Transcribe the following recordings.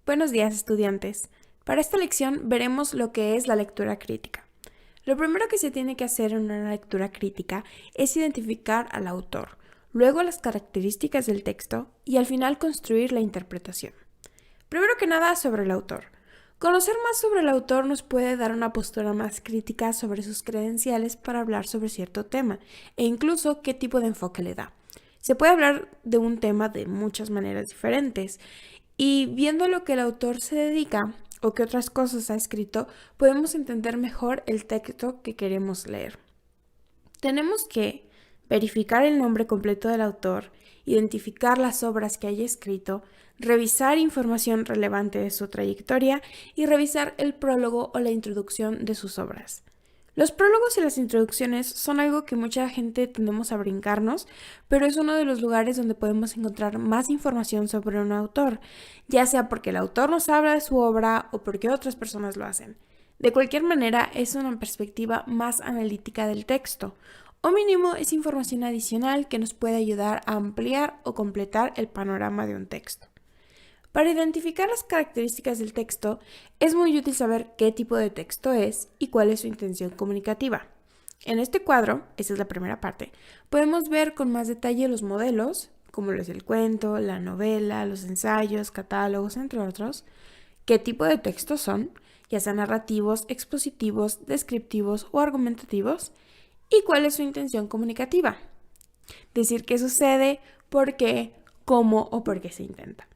Buenos días, estudiantes. Para esta lección veremos lo que es la lectura crítica. Lo primero que se tiene que hacer en una lectura crítica es identificar al autor, luego las características del texto y al final construir la interpretación. Primero que nada, sobre el autor. Conocer más sobre el autor nos puede dar una postura más crítica sobre sus credenciales para hablar sobre cierto tema e incluso qué tipo de enfoque le da. Se puede hablar de un tema de muchas maneras diferentes y viendo lo que el autor se dedica o qué otras cosas ha escrito, podemos entender mejor el texto que queremos leer. Tenemos que verificar el nombre completo del autor, identificar las obras que haya escrito, revisar información relevante de su trayectoria y revisar el prólogo o la introducción de sus obras. Los prólogos y las introducciones son algo que mucha gente tendemos a brincarnos, pero es uno de los lugares donde podemos encontrar más información sobre un autor, ya sea porque el autor nos habla de su obra o porque otras personas lo hacen. De cualquier manera, es una perspectiva más analítica del texto, o mínimo es información adicional que nos puede ayudar a ampliar o completar el panorama de un texto. Para identificar las características del texto, es muy útil saber qué tipo de texto es y cuál es su intención comunicativa. En este cuadro, esta es la primera parte, podemos ver con más detalle los modelos, como lo es el cuento, la novela, los ensayos, catálogos, entre otros, qué tipo de textos son, ya sean narrativos, expositivos, descriptivos o argumentativos, y cuál es su intención comunicativa. Decir qué sucede, por qué, cómo o por qué se intenta.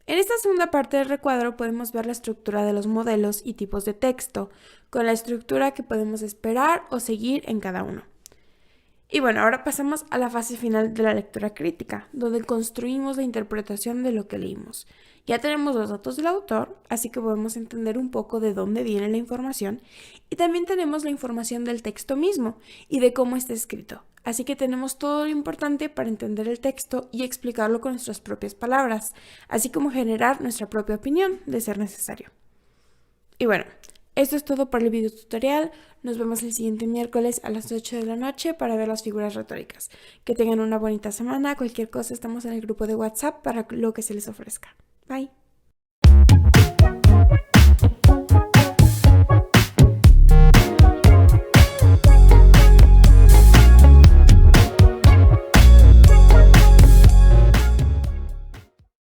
En esta segunda parte del recuadro podemos ver la estructura de los modelos y tipos de texto, con la estructura que podemos esperar o seguir en cada uno. Y bueno, ahora pasamos a la fase final de la lectura crítica, donde construimos la interpretación de lo que leímos. Ya tenemos los datos del autor, así que podemos entender un poco de dónde viene la información, y también tenemos la información del texto mismo y de cómo está escrito. Así que tenemos todo lo importante para entender el texto y explicarlo con nuestras propias palabras, así como generar nuestra propia opinión de ser necesario. Y bueno, esto es todo por el video tutorial. Nos vemos el siguiente miércoles a las 8 de la noche para ver las figuras retóricas. Que tengan una bonita semana. Cualquier cosa, estamos en el grupo de WhatsApp para lo que se les ofrezca. Bye.